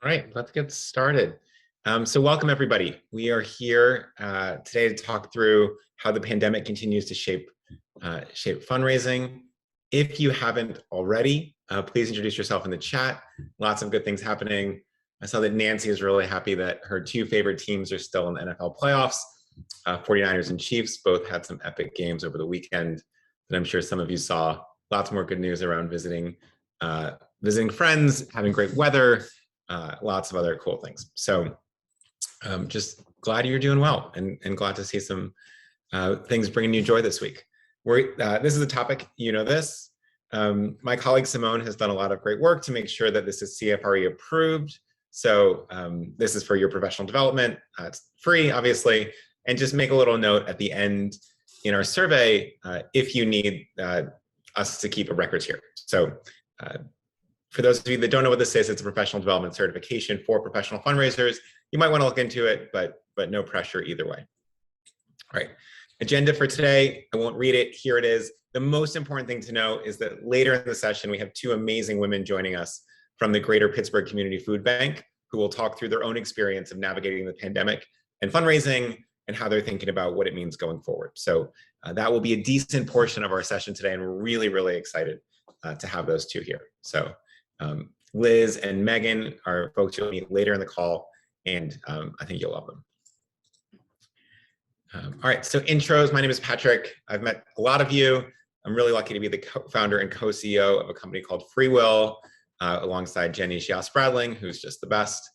All right, let's get started. So welcome everybody. We are here today to talk through how the pandemic continues to shape fundraising. If you haven't already, please introduce yourself in the chat. Lots of good things happening. I saw that Nancy is really happy that her two favorite teams are still in the NFL playoffs. 49ers and Chiefs both had some epic games over the weekend that I'm sure some of you saw. Lots more good news around visiting friends, having great weather, lots of other cool things. So just glad you're doing well and glad to see some things bringing you joy this week. This is a topic, you know this. My colleague Simone has done a lot of great work to make sure that this is CFRE approved. So this is for your professional development. It's free, obviously. And just make a little note at the end in our survey if you need us to keep a records here. So for those of you that don't know what this is, it's a professional development certification for professional fundraisers. You might want to look into it, but no pressure either way. All right, agenda for today, I won't read it, here it is. The most important thing to know is that later in the session, we have two amazing women joining us from the Greater Pittsburgh Community Food Bank, who will talk through their own experience of navigating the pandemic and fundraising and how they're thinking about what it means going forward. So that will be a decent portion of our session today, and we're really, really excited to have those two here. So Liz and Megan are folks you'll meet later in the call, and I think you'll love them. All right, so intros. My name is Patrick. I've met a lot of you. I'm really lucky to be the founder and co-CEO of a company called FreeWill, alongside Jenny Shias-Bradling, who's just the best.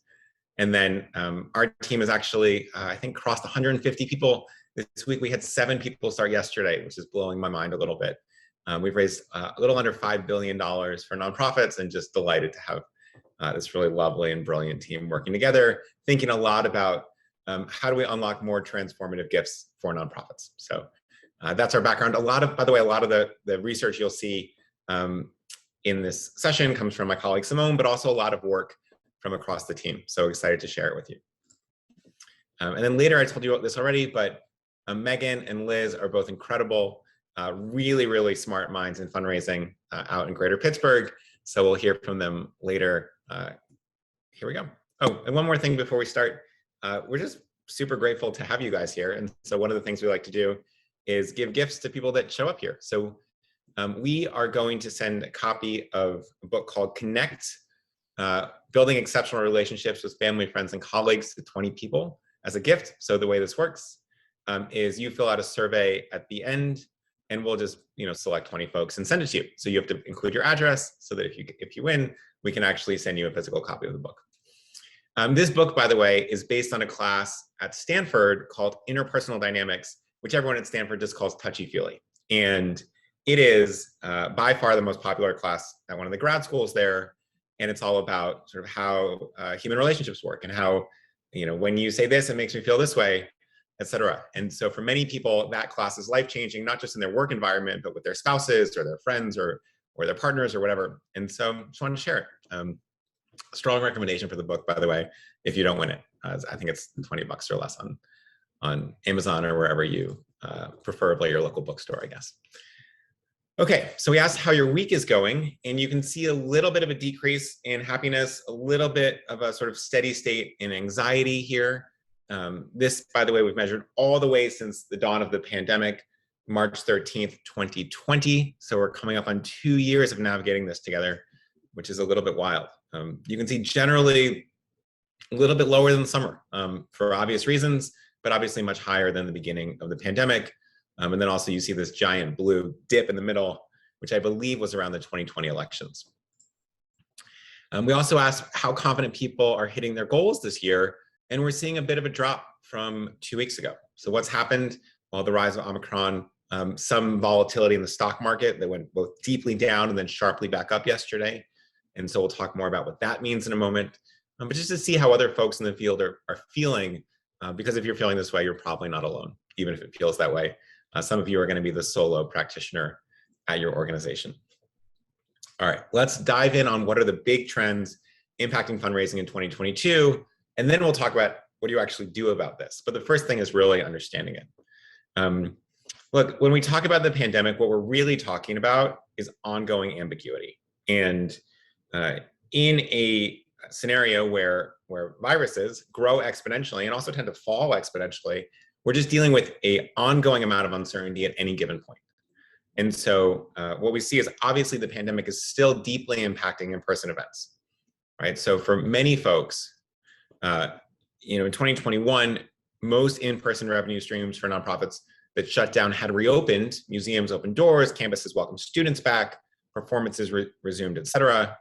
And then our team has actually, I think, crossed 150 people. This week we had 7 people start yesterday, which is blowing my mind a little bit. We've raised a little under $5 billion for nonprofits, and just delighted to have this really lovely and brilliant team working together, thinking a lot about how do we unlock more transformative gifts for nonprofits. So that's our background. By the way, a lot of the research you'll see in this session comes from my colleague Simone, but also a lot of work from across the team. So excited to share it with you. And then later, I told you about this already, but Megan and Liz are both incredible, really, really smart minds in fundraising out in Greater Pittsburgh. So we'll hear from them later. Here we go. Oh, and one more thing before we start. We're just super grateful to have you guys here. And so one of the things we like to do is give gifts to people that show up here. So we are going to send a copy of a book called Connect, Building Exceptional Relationships with Family, Friends, and Colleagues to 20 people as a gift. So the way this works is you fill out a survey at the end, and we'll just select 20 folks and send it to you. So you have to include your address so that if you win, we can actually send you a physical copy of the book. This book, by the way, is based on a class at Stanford called Interpersonal Dynamics, which everyone at Stanford just calls touchy-feely. And it is by far the most popular class at one of the grad schools there. And it's all about sort of how human relationships work, and how, when you say this, it makes me feel this way, et cetera. And so for many people, that class is life-changing, not just in their work environment, but with their spouses or their friends or their partners or whatever. And so just wanted to share it. Strong recommendation for the book, by the way, if you don't win it. I think it's $20 or less on Amazon or wherever you, preferably your local bookstore, I guess. Okay, so we asked how your week is going, and you can see a little bit of a decrease in happiness, a little bit of a sort of steady state in anxiety here. This, by the way, we've measured all the way since the dawn of the pandemic, March 13th, 2020. So we're coming up on 2 years of navigating this together, which is a little bit wild. You can see generally a little bit lower than summer for obvious reasons, but obviously much higher than the beginning of the pandemic. And then also you see this giant blue dip in the middle, which I believe was around the 2020 elections. We also asked how confident people are hitting their goals this year, and we're seeing a bit of a drop from 2 weeks ago. So what's happened? Well, the rise of Omicron, some volatility in the stock market that went both deeply down and then sharply back up yesterday. And so we'll talk more about what that means in a moment. But just to see how other folks in the field are feeling, because if you're feeling this way, you're probably not alone, even if it feels that way. Some of you are going to be the solo practitioner at your organization. All right, let's dive in on what are the big trends impacting fundraising in 2022, and then we'll talk about what do you actually do about this. But the first thing is really understanding it. Look, when we talk about the pandemic, what we're really talking about is ongoing ambiguity. And in a scenario where viruses grow exponentially and also tend to fall exponentially. We're just dealing with an ongoing amount of uncertainty at any given point. And so what we see is obviously the pandemic is still deeply impacting in-person events, right? So for many folks, in 2021, most in-person revenue streams for nonprofits that shut down had reopened. Museums opened doors, campuses welcomed students back, performances resumed, et cetera.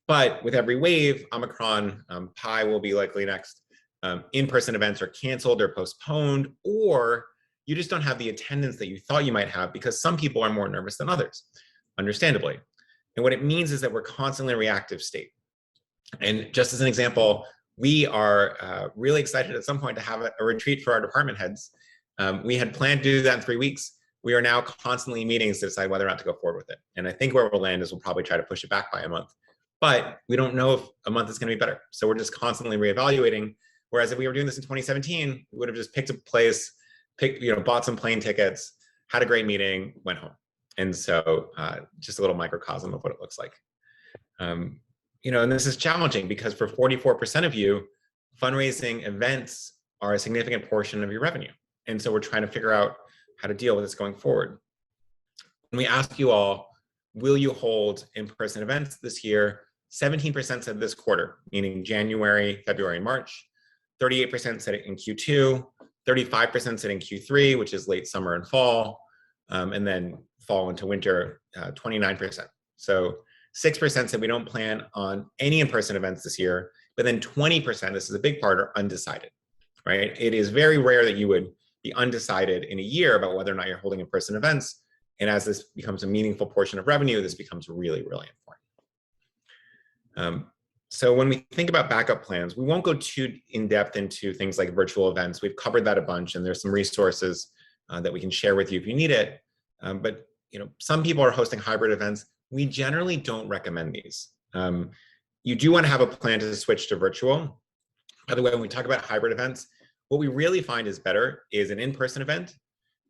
But with every wave, Omicron, Pi will be likely next, in-person events are canceled or postponed, or you just don't have the attendance that you thought you might have because some people are more nervous than others, understandably. And what it means is that we're constantly in a reactive state. And just as an example, we are really excited at some point to have a retreat for our department heads. We had planned to do that in 3 weeks. We are now constantly in meetings to decide whether or not to go forward with it. And I think where we'll land is we'll probably try to push it back by a month. But we don't know if a month is going to be better. So we're just constantly reevaluating. Whereas if we were doing this in 2017, we would have just picked a place, bought some plane tickets, had a great meeting, went home. And so just a little microcosm of what it looks like. And this is challenging because for 44% of you, fundraising events are a significant portion of your revenue. And so we're trying to figure out how to deal with this going forward. When we ask you all, will you hold in-person events this year? 17% said this quarter, meaning January, February, March. 38% said it in Q2. 35% said in Q3, which is late summer and fall. And then fall into winter, 29%. So 6% said we don't plan on any in-person events this year, but then 20%, this is a big part, are undecided, right? It is very rare that you would be undecided in a year about whether or not you're holding in-person events. And as this becomes a meaningful portion of revenue, this becomes really, really important. So when we think about backup plans, we won't go too in-depth into things like virtual events. We've covered that a bunch, and there's some resources that we can share with you if you need it. But some people are hosting hybrid events. We generally don't recommend these. You do want to have a plan to switch to virtual. By the way, when we talk about hybrid events, what we really find is better is an in-person event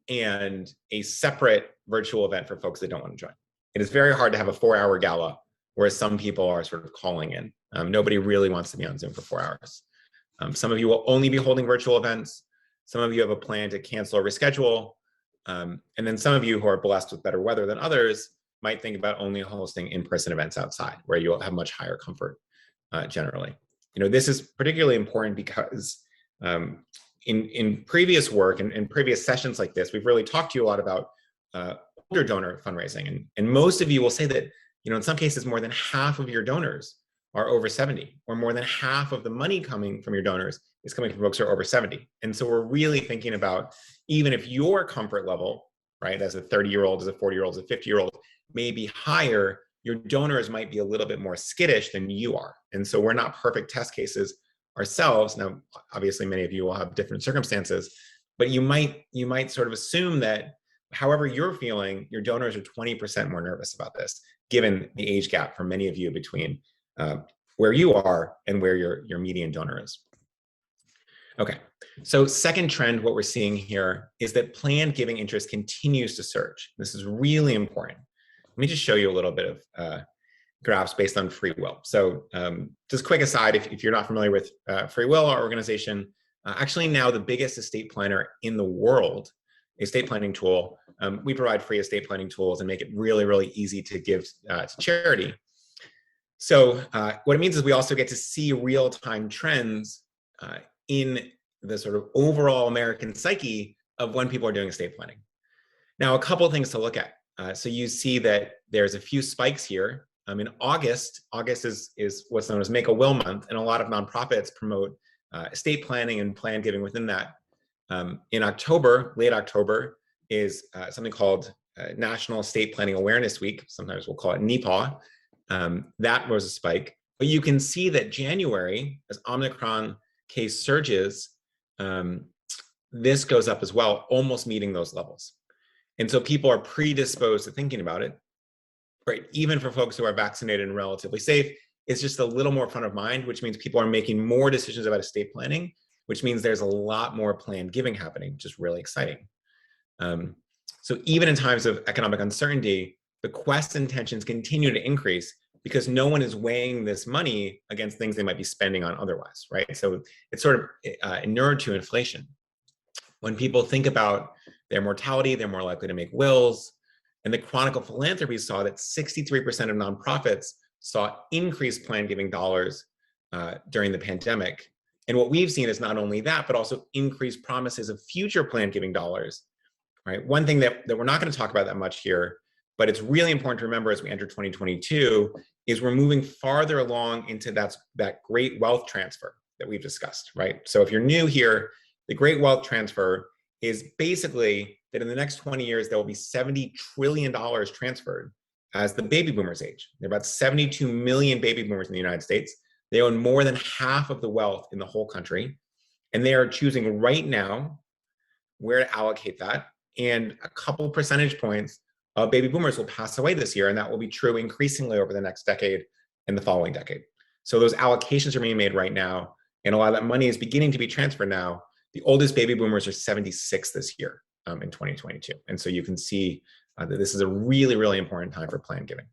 and a separate virtual event for folks that don't want to join. It is very hard to have a 4-hour gala, whereas some people are sort of calling in. Nobody really wants to be on Zoom for 4 hours. Some of you will only be holding virtual events. Some of you have a plan to cancel or reschedule. And then some of you who are blessed with better weather than others might think about only hosting in-person events outside, where you'll have much higher comfort generally. This is particularly important because in previous work and in previous sessions like this, we've really talked to you a lot about older donor fundraising. And most of you will say that, in some cases, more than half of your donors are over 70, or more than half of the money coming from your donors is coming from folks who are over 70. And so we're really thinking about, even if your comfort level, right, as a 30-year-old, as a 40-year-old, as a 50-year-old, may be higher, your donors might be a little bit more skittish than you are. And so we're not perfect test cases ourselves. Now, obviously, many of you will have different circumstances, but you might sort of assume that however you're feeling, your donors are 20% more nervous about this, given the age gap for many of you between where you are and where your median donor is. Okay, so second trend, what we're seeing here is that planned giving interest continues to surge. This is really important. Let me just show you a little bit of graphs based on FreeWill. So just quick aside, if you're not familiar with FreeWill, our organization, actually now the biggest estate planner in the world, estate planning tool. We provide free estate planning tools and make it really, really easy to give to charity. So what it means is we also get to see real-time trends in the sort of overall American psyche of when people are doing estate planning. Now, a couple of things to look at. So you see that there's a few spikes here. In August is what's known as Make a Will Month, and a lot of nonprofits promote estate planning and planned giving within that. In October, late October, is something called National Estate Planning Awareness Week. Sometimes we'll call it NEPA. That was a spike. But you can see that January, as Omicron case surges, this goes up as well, almost meeting those levels. And so people are predisposed to thinking about it, right? Even for folks who are vaccinated and relatively safe, it's just a little more front of mind, which means people are making more decisions about estate planning, which means there's a lot more planned giving happening, which is really exciting. So even in times of economic uncertainty, bequest intentions continue to increase, because no one is weighing this money against things they might be spending on otherwise, right? So it's sort of inured to inflation. When people think about their mortality, they're more likely to make wills. And the Chronicle Philanthropy saw that 63% of nonprofits saw increased plan giving dollars during the pandemic. And what we've seen is not only that, but also increased promises of future plan giving dollars, right? One thing that we're not going to talk about that much here, but it's really important to remember as we enter 2022, is we're moving farther along into that great wealth transfer that we've discussed, right? So if you're new here, the great wealth transfer is basically that in the next 20 years, there will be $70 trillion transferred as the baby boomers age. There are about 72 million baby boomers in the United States. They own more than half of the wealth in the whole country. And they are choosing right now where to allocate that. And a couple percentage points of baby boomers will pass away this year. And that will be true increasingly over the next decade and the following decade. So those allocations are being made right now. And a lot of that money is beginning to be transferred now. The oldest baby boomers are 76 this year in 2022. And so you can see that this is a really, really important time for plan giving.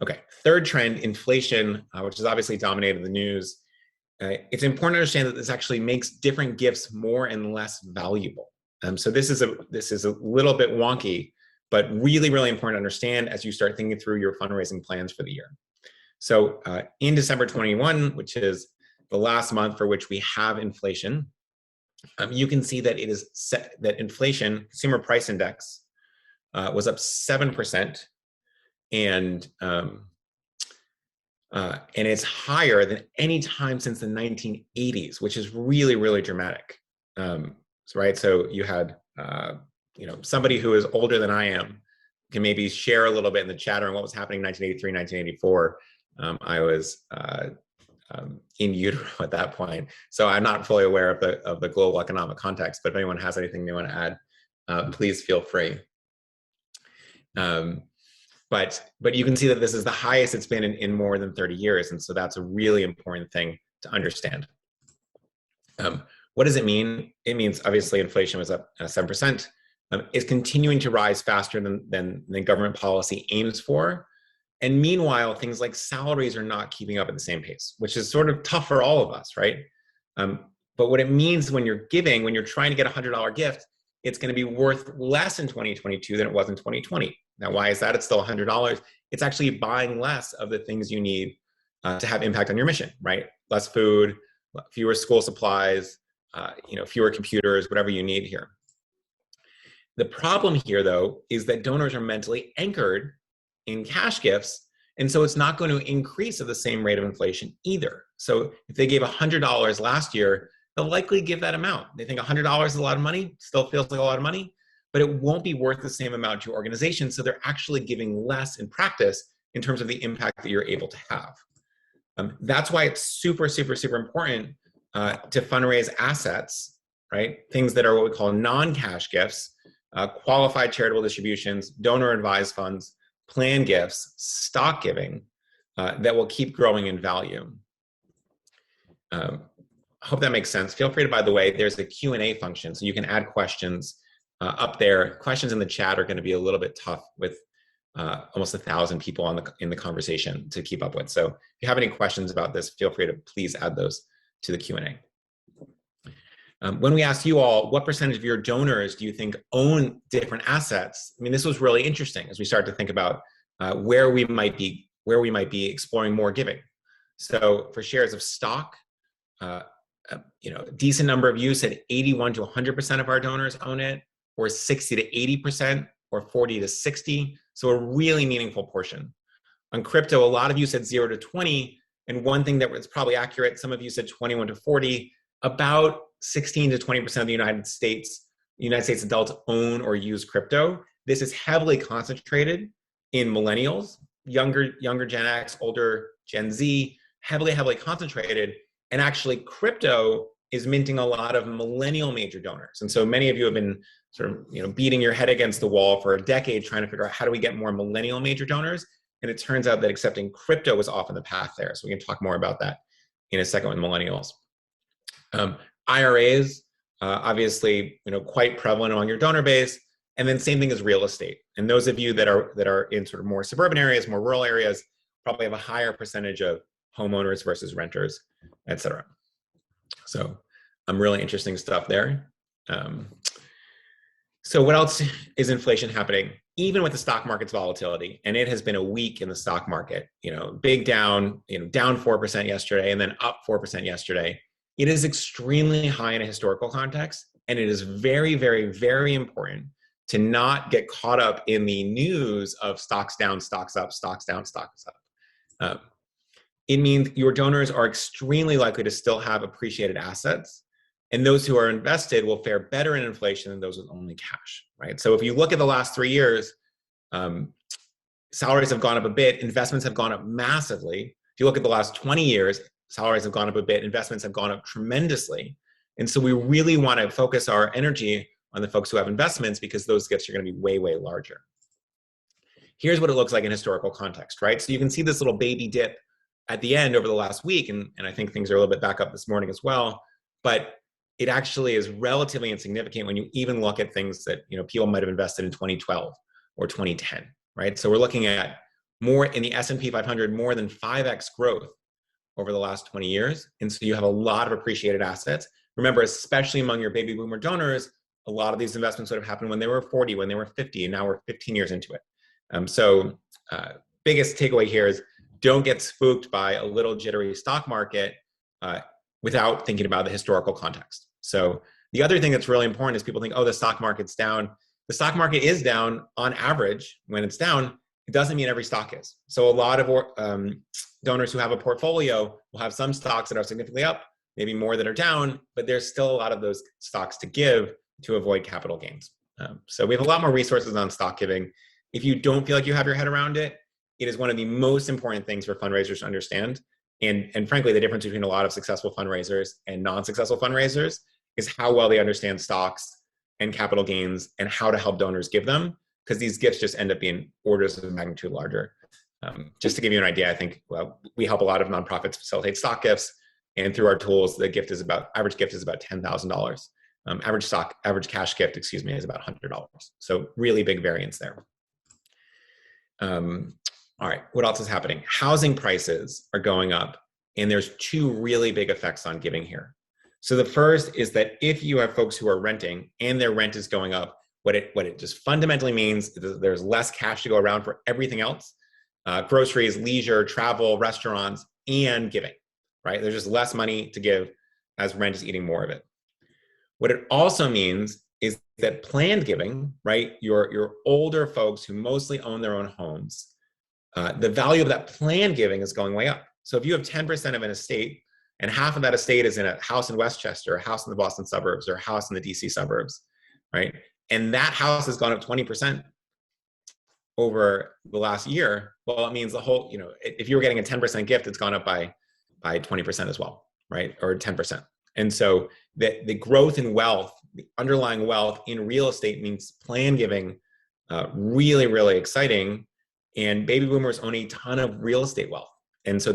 Okay, third trend, inflation, which has obviously dominated the news. It's important to understand that this actually makes different gifts more and less valuable. So this is a little bit wonky, but really, really important to understand as you start thinking through your fundraising plans for the year. So in December 21, which is the last month for which we have inflation, you can see that it is set that inflation, consumer price index, was up 7%, and it's higher than any time since the 1980s, which is really, really dramatic. Right, so you had somebody who is older than I am can maybe share a little bit in the chat on what was happening in 1983, 1984. I was in utero at that point, so I'm not fully aware of the global economic context, but if anyone has anything they want to add, please feel free. But you can see that this is the highest it's been in more than 30 years, and so that's a really important thing to understand. What does it mean? It means obviously inflation was up 7%. It's continuing to rise faster than government policy aims for. And meanwhile, things like salaries are not keeping up at the same pace, which is sort of tough for all of us, right? But what it means when you're giving, when you're trying to get a $100 gift, it's going to be worth less in 2022 than it was in 2020. Now, why is that? It's still $100. It's actually buying less of the things you need to have impact on your mission, right? Less food, fewer school supplies, fewer computers, whatever you need here. The problem here, though, is that donors are mentally anchored in cash gifts, and so it's not going to increase at the same rate of inflation either. So if they gave $100 last year, they'll likely give that amount. They think $100 is a lot of money, still feels like a lot of money, but it won't be worth the same amount to your organization, so they're actually giving less in practice in terms of the impact that you're able to have. That's why it's super, super, super important to fundraise assets, right? Things that are what we call non-cash gifts, qualified charitable distributions, donor-advised funds, plan gifts, stock giving, that will keep growing in value. I hope that makes sense. Feel free to, by the way, there's a Q&A function, so you can add questions up there. Questions in the chat are going to be a little bit tough with almost 1,000 people in the conversation to keep up with. So if you have any questions about this, feel free to please add those to the Q&A. When we asked you all, what percentage of your donors do you think own different assets? I mean, this was really interesting as we started to think about where we might be exploring more giving. So for shares of stock, a decent number of you said 81 to 100% of our donors own it, or 60 to 80%, or 40 to 60. So a really meaningful portion. On crypto, a lot of you said 0 to 20. And one thing that was probably accurate, some of you said 21 to 40. About 16 to 20% of the United States adults own or use crypto. This is heavily concentrated in millennials, younger Gen X, older Gen Z, heavily concentrated. And actually, crypto is minting a lot of millennial major donors. And so many of you have been sort of beating your head against the wall for a decade trying to figure out how do we get more millennial major donors. And it turns out that accepting crypto was often the path there. So we can talk more about that in a second with millennials. IRAs, obviously, quite prevalent among your donor base. And then same thing as real estate. And those of you that are in sort of more suburban areas, more rural areas, probably have a higher percentage of homeowners versus renters, et cetera. So really interesting stuff there. So what else is inflation happening? Even with the stock market's volatility, and it has been a week in the stock market, big down, down 4% yesterday and then up 4% yesterday. It is extremely high in a historical context. And it is very, very, very important to not get caught up in the news of stocks down, stocks up, stocks down, stocks up. It means your donors are extremely likely to still have appreciated assets. And those who are invested will fare better in inflation than those with only cash, right? So if you look at the last 3 years, salaries have gone up a bit, investments have gone up massively. If you look at the last 20 years, salaries have gone up a bit, investments have gone up tremendously. And so we really want to focus our energy on the folks who have investments because those gifts are going to be way, way larger. Here's what it looks like in historical context, right? So you can see this little baby dip at the end over the last week, and I think things are a little bit back up this morning as well, but it actually is relatively insignificant when you even look at things that people might have invested in 2012 or 2010, right? So we're looking at more in the S&P 500, more than 5x growth over the last 20 years. And so you have a lot of appreciated assets. Remember, especially among your baby boomer donors, a lot of these investments would have happened when they were 40, when they were 50, and now we're 15 years into it. Biggest takeaway here is don't get spooked by a little jittery stock market without thinking about the historical context. So the other thing that's really important is people think, oh, the stock market's down. The stock market is down on average. When it's down, it doesn't mean every stock is. So a lot of donors who have a portfolio will have some stocks that are significantly up, maybe more that are down, but there's still a lot of those stocks to give to avoid capital gains. So we have a lot more resources on stock giving. If you don't feel like you have your head around it, it is one of the most important things for fundraisers to understand. And frankly, the difference between a lot of successful fundraisers and non-successful fundraisers is how well they understand stocks and capital gains and how to help donors give them, because these gifts just end up being orders of magnitude larger. Just to give you an idea, I think we help a lot of nonprofits facilitate stock gifts, and through our tools, the average gift is about $10,000. Average cash gift, is about $100. So really big variance there. All right, what else is happening? Housing prices are going up, and there's two really big effects on giving here. So the first is that if you have folks who are renting and their rent is going up, what it just fundamentally means is there's less cash to go around for everything else, groceries, leisure, travel, restaurants, and giving, right? There's just less money to give as rent is eating more of it. What it also means is that planned giving, right? Your older folks who mostly own their own homes, the value of that planned giving is going way up. So if you have 10% of an estate, and half of that estate is in a house in Westchester, a house in the Boston suburbs, or a house in the DC suburbs, right? And that house has gone up 20% over the last year. Well, it means the whole, if you were getting a 10% gift, it's gone up by 20% as well, right? Or 10%. And so the growth in wealth, the underlying wealth in real estate means planned giving, really, really exciting. And baby boomers own a ton of real estate wealth. And so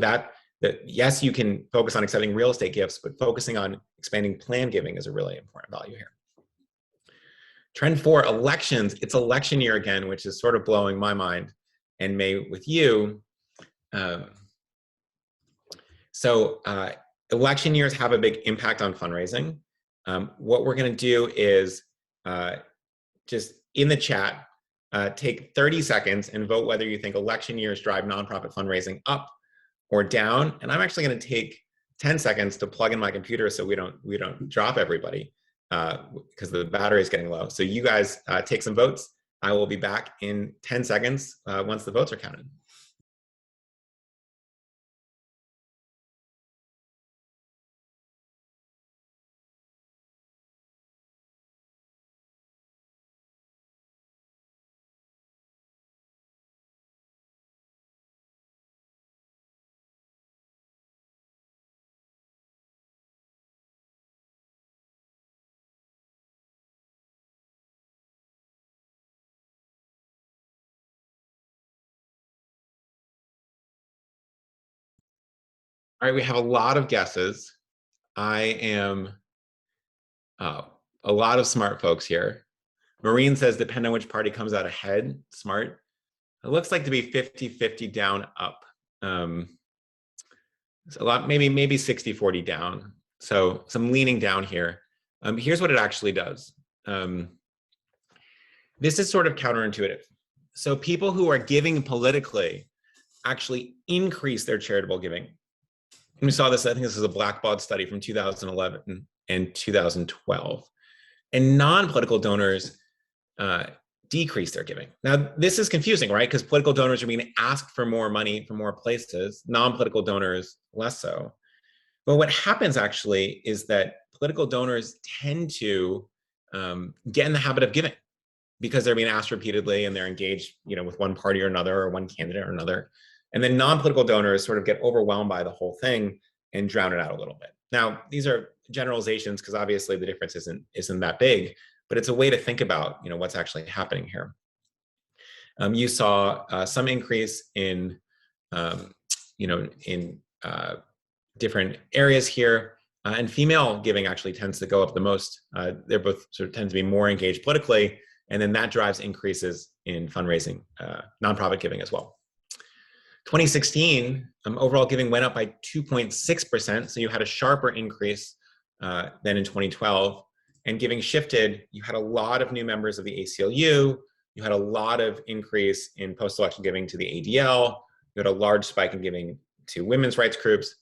yes, you can focus on accepting real estate gifts, but focusing on expanding planned giving is a really important value here. Trend 4, elections. It's election year again, which is sort of blowing my mind and may with you. Election years have a big impact on fundraising. What we're going to do is just in the chat, take 30 seconds and vote whether you think election years drive nonprofit fundraising up or down. And I'm actually going to take 10 seconds to plug in my computer so we don't drop everybody because the battery is getting low. So you guys take some votes. I will be back in 10 seconds once the votes are counted. All right, we have a lot of guesses. I am a lot of smart folks here. Maureen says, depending on which party comes out ahead, smart. It looks like to be 50-50 down up. It's a lot, maybe 60-40 down. So some leaning down here. Here's what it actually does. This is sort of counterintuitive. So people who are giving politically actually increase their charitable giving. And we saw this, I think this is a Blackbaud study from 2011 and 2012. And non-political donors decrease their giving. Now, this is confusing, right? Because political donors are being asked for more money from more places, non-political donors less so. But what happens actually is that political donors tend to get in the habit of giving because they're being asked repeatedly and they're engaged, with one party or another or one candidate or another. And then non-political donors sort of get overwhelmed by the whole thing and drown it out a little bit. Now, these are generalizations because obviously the difference isn't that big, but it's a way to think about, what's actually happening here. You saw some increase in, different areas here, and female giving actually tends to go up the most. They're both sort of tend to be more engaged politically, and then that drives increases in fundraising, nonprofit giving as well. 2016, overall giving went up by 2.6%, so you had a sharper increase than in 2012. And giving shifted, you had a lot of new members of the ACLU, you had a lot of increase in post-election giving to the ADL, you had a large spike in giving to women's rights groups.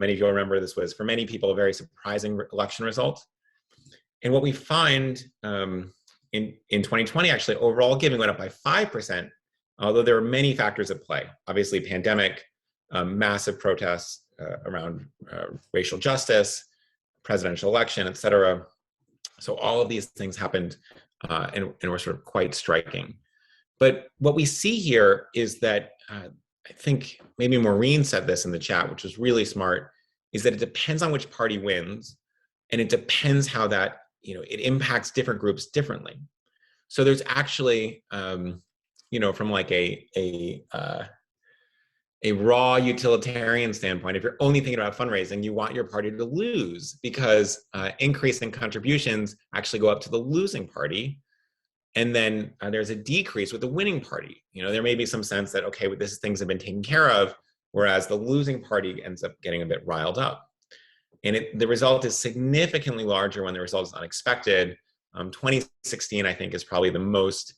Many of you will remember this was, for many people, a very surprising election result. And what we find in 2020, actually, overall giving went up by 5%, although there were many factors at play. Obviously, pandemic, massive protests around racial justice, presidential election, et cetera. So all of these things happened and were sort of quite striking. But what we see here is that, I think maybe Maureen said this in the chat, which was really smart, is that it depends on which party wins, and it depends how that, it impacts different groups differently. So there's actually, from like a raw utilitarian standpoint, if you're only thinking about fundraising, you want your party to lose because increasing contributions actually go up to the losing party. And then there's a decrease with the winning party. There may be some sense that, okay, things have been taken care of, whereas the losing party ends up getting a bit riled up. And the result is significantly larger when the result is unexpected. 2016, I think, is probably the most,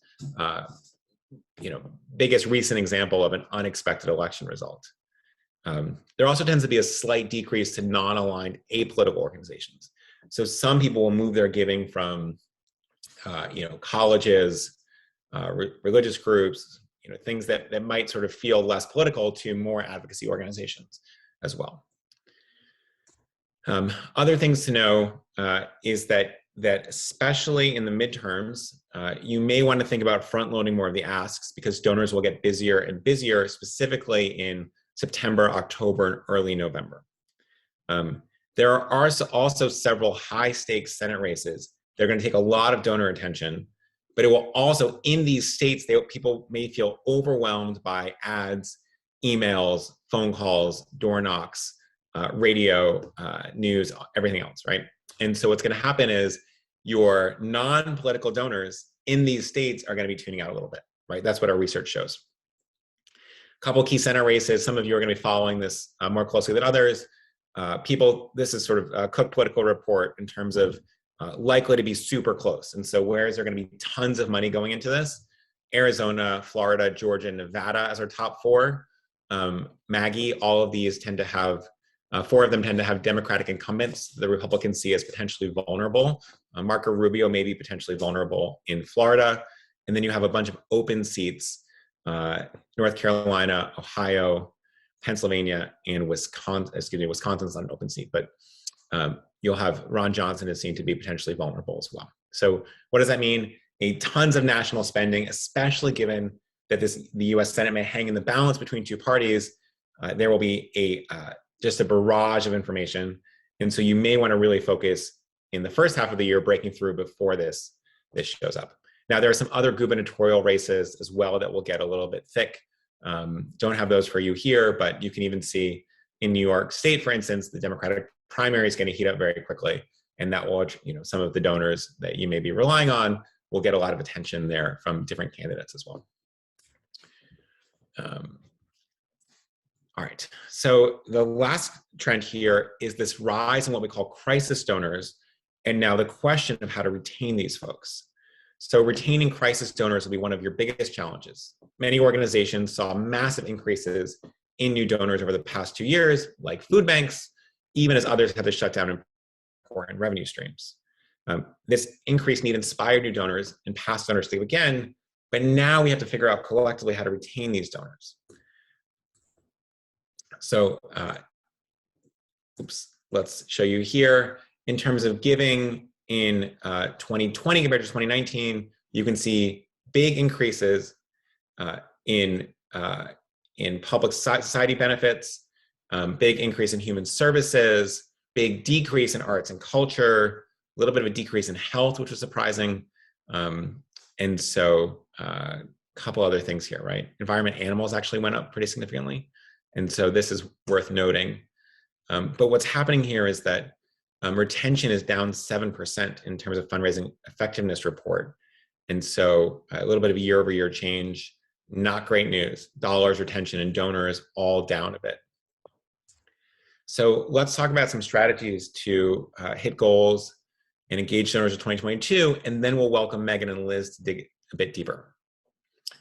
biggest recent example of an unexpected election result. There also tends to be a slight decrease to non-aligned apolitical organizations. So some people will move their giving from colleges, religious groups, things that might sort of feel less political, to more advocacy organizations as well. Other things to know is that especially in the midterms, you may want to think about front loading more of the asks because donors will get busier and busier, specifically in September, October, and early November. There are also several high stakes Senate races. They're going to take a lot of donor attention, but it will also, in these states, people may feel overwhelmed by ads, emails, phone calls, door knocks, radio, news, everything else, right? And so what's going to happen is your non-political donors in these states are going to be tuning out a little bit, right? That's what our research shows. A couple key Senate races. Some of you are going to be following this more closely than others. This is sort of a Cook political report in terms of likely to be super close. And so where is there going to be tons of money going into this? Arizona, Florida, Georgia, Nevada as our top four. Maggie, all of these tend to have, four of them tend to have Democratic incumbents the Republicans see as potentially vulnerable. Marco Rubio may be potentially vulnerable in Florida. And then you have a bunch of open seats, North Carolina, Ohio, Pennsylvania, and Wisconsin. Wisconsin's not an open seat, but you'll have Ron Johnson is seen to be potentially vulnerable as well. So what does that mean? Tons of national spending, especially given that the US Senate may hang in the balance between two parties. There will be just a barrage of information. And so you may want to really focus in the first half of the year breaking through before this shows up. Now, there are some other gubernatorial races as well that will get a little bit thick. Don't have those for you here, but you can even see in New York State, for instance, the Democratic primary is going to heat up very quickly. And that will, some of the donors that you may be relying on we'll get a lot of attention there from different candidates as well. All right, so the last trend here is this rise in what we call crisis donors, and now the question of how to retain these folks. So retaining crisis donors will be one of your biggest challenges. Many organizations saw massive increases in new donors over the past 2 years, like food banks, even as others had to shut down important revenue streams. This increased need inspired new donors and past donors to leave again, but now we have to figure out collectively how to retain these donors. So, let's show you here. In terms of giving in 2020 compared to 2019, you can see big increases in public society benefits, big increase in human services, big decrease in arts and culture, a little bit of a decrease in health, which was surprising. And so a couple other things here, right? Environment animals actually went up pretty significantly. And so this is worth noting. But what's happening here is that retention is down 7% in terms of fundraising effectiveness report. And so a little bit of a year-over-year change, not great news. Dollars, retention, and donors all down a bit. So let's talk about some strategies to hit goals and engage donors in 2022, and then we'll welcome Megan and Liz to dig a bit deeper.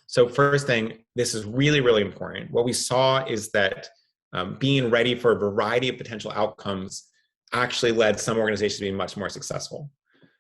So first thing, this is really, really important. What we saw is that being ready for a variety of potential outcomes actually led some organizations to be much more successful.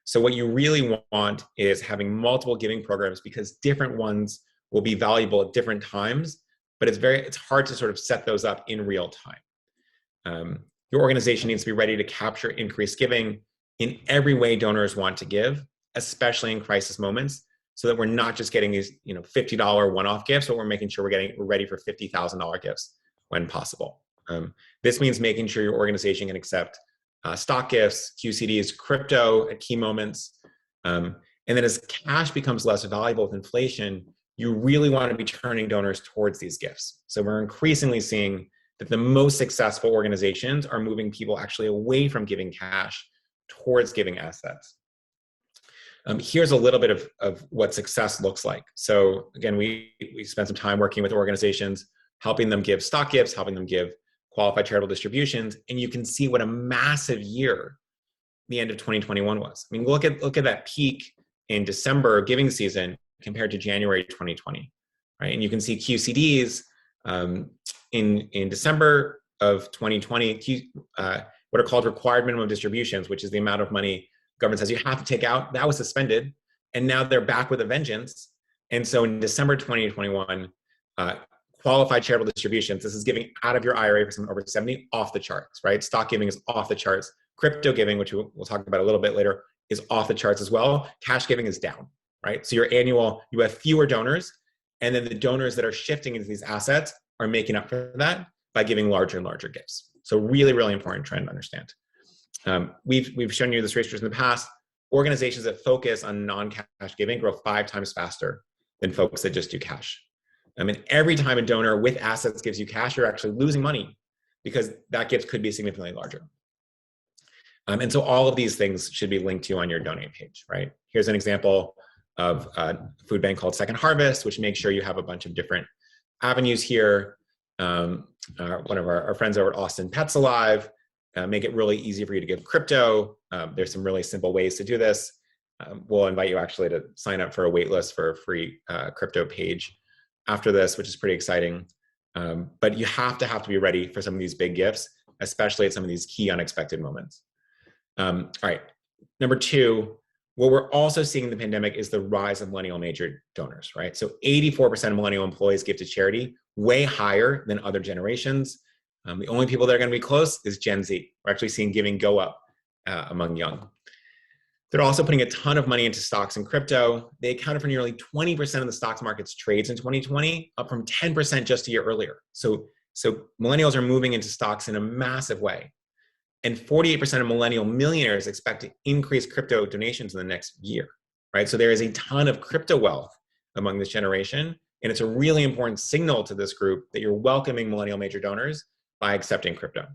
So what you really want is having multiple giving programs, because different ones will be valuable at different times, but it's hard to sort of set those up in real time. Your organization needs to be ready to capture increased giving in every way donors want to give, especially in crisis moments, so that we're not just getting these $50 one-off gifts, but we're making sure we're ready for $50,000 gifts when possible. This means making sure your organization can accept stock gifts, QCDs, crypto at key moments. And then as cash becomes less valuable with inflation, you really want to be turning donors towards these gifts. So we're increasingly seeing that the most successful organizations are moving people actually away from giving cash towards giving assets. Here's a little bit of what success looks like. So again, we spent some time working with organizations, helping them give stock gifts, helping them give qualified charitable distributions, and you can see what a massive year the end of 2021 was. I mean, look at that peak in December giving season compared to January 2020, right? And you can see QCDs in December of 2020, what are called required minimum distributions, which is the amount of money government says you have to take out. That was suspended, and now they're back with a vengeance. And so in December 2021, qualified charitable distributions, this is giving out of your IRA for someone over 70, off the charts, right? Stock giving is off the charts. Crypto giving, which we'll talk about a little bit later, is off the charts as well. Cash giving is down, right? So you have fewer donors, and then the donors that are shifting into these assets are making up for that by giving larger and larger gifts. So really, really important trend to understand. We've shown you this research in the past. Organizations that focus on non-cash giving grow 5 times faster than folks that just do cash. I mean, every time a donor with assets gives you cash, you're actually losing money because that gift could be significantly larger. And so all of these things should be linked to on your donate page, right? Here's an example of a food bank called Second Harvest, which makes sure you have a bunch of different avenues here. One of our friends over at Austin Pets Alive make it really easy for you to give crypto. There's some really simple ways to do this. We'll invite you actually to sign up for a wait list for a free crypto page after this, which is pretty exciting. But you have to be ready for some of these big gifts, especially at some of these key unexpected moments. All right, number 2, what we're also seeing in the pandemic is the rise of millennial major donors, right? So 84% of millennial employees give to charity, way higher than other generations. The only people that are going to be close is Gen Z. We're actually seeing giving go up among young. They're also putting a ton of money into stocks and crypto. They accounted for nearly 20% of the stocks market's trades in 2020, up from 10% just a year earlier. So millennials are moving into stocks in a massive way. And 48% of millennial millionaires expect to increase crypto donations in the next year, right? So there is a ton of crypto wealth among this generation. And it's a really important signal to this group that you're welcoming millennial major donors by accepting crypto.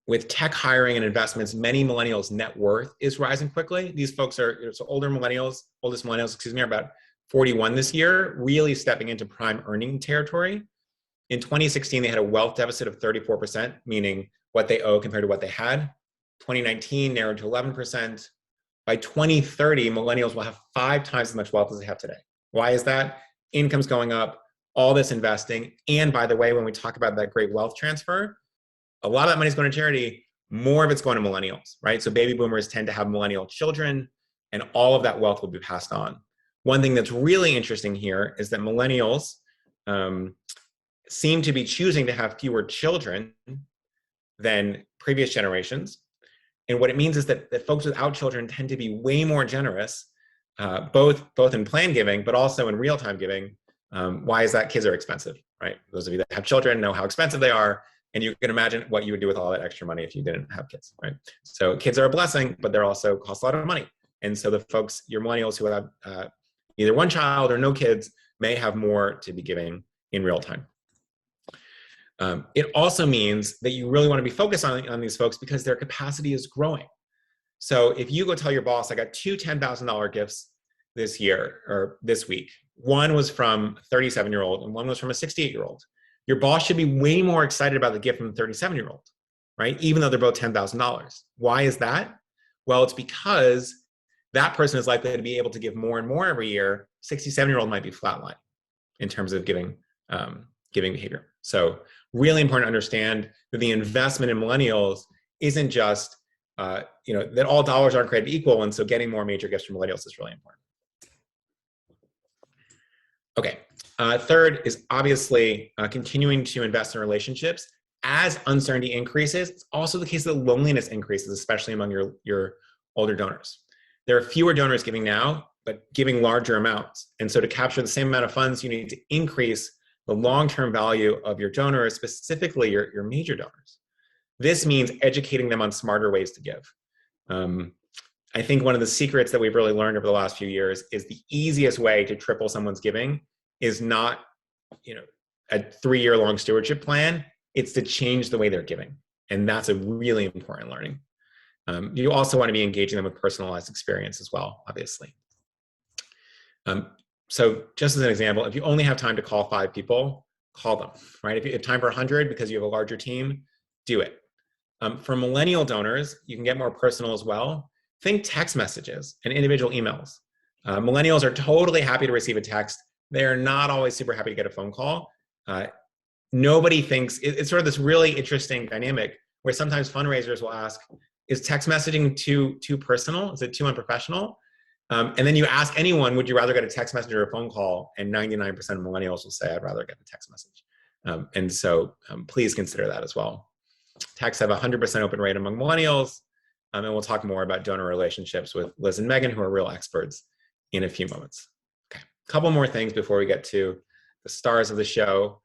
with tech hiring and investments, many millennials' net worth is rising quickly. These folks are so oldest millennials, excuse me, are about 41 this year, really stepping into prime earning territory. In 2016, they had a wealth deficit of 34%, meaning what they owe compared to what they had. 2019 narrowed to 11%. By 2030, millennials will have 5 times as much wealth as they have today. Why is that? Income's going up, all this investing. And by the way, when we talk about that great wealth transfer, a lot of that money is going to charity, more of it's going to millennials, right? So baby boomers tend to have millennial children, and all of that wealth will be passed on. One thing that's really interesting here is that millennials seem to be choosing to have fewer children than previous generations. And what it means is that folks without children tend to be way more generous, both in plan giving, but also in real-time giving. Why is that? Kids are expensive, right? Those of you that have children know how expensive they are. And you can imagine what you would do with all that extra money if you didn't have kids, right? So kids are a blessing, but they're also cost a lot of money. And so the folks, your millennials who have either one child or no kids may have more to be giving in real time. It also means that you really want to be focused on these folks because their capacity is growing. So if you go tell your boss, I got 2 $10,000 gifts this year or this week, one was from a 37-year-old and one was from a 68-year-old. Your boss should be way more excited about the gift from the 37-year-old, right? Even though they're both $10,000. Why is that? Well, it's because that person is likely to be able to give more and more every year. 67-year-old might be flatline in terms of giving behavior. So really important to understand that the investment in millennials isn't just, that all dollars aren't created equal. And so getting more major gifts from millennials is really important. Okay. Third is obviously continuing to invest in relationships. As uncertainty increases, it's also the case that loneliness increases, especially among your older donors. There are fewer donors giving now, but giving larger amounts. And so to capture the same amount of funds, you need to increase the long-term value of your donors, specifically your major donors. This means educating them on smarter ways to give. I think one of the secrets that we've really learned over the last few years is the easiest way to triple someone's giving is not, a 3-year-long stewardship plan. It's to change the way they're giving. And that's a really important learning. You also want to be engaging them with personalized experience as well, obviously. So just as an example, if you only have time to call 5 people, call them, right? If you have time for 100 because you have a larger team, do it. For millennial donors, you can get more personal as well. Think text messages and individual emails. Millennials are totally happy to receive a text. They're not always super happy to get a phone call. Nobody thinks, it's sort of this really interesting dynamic where sometimes fundraisers will ask, is text messaging too personal? Is it too unprofessional? And then you ask anyone, would you rather get a text message or a phone call? And 99% of millennials will say, I'd rather get a text message. And so please consider that as well. Texts have a 100% open rate among millennials. And we'll talk more about donor relationships with Liz and Megan, who are real experts, in a few moments. Okay, a couple more things before we get to the stars of the show.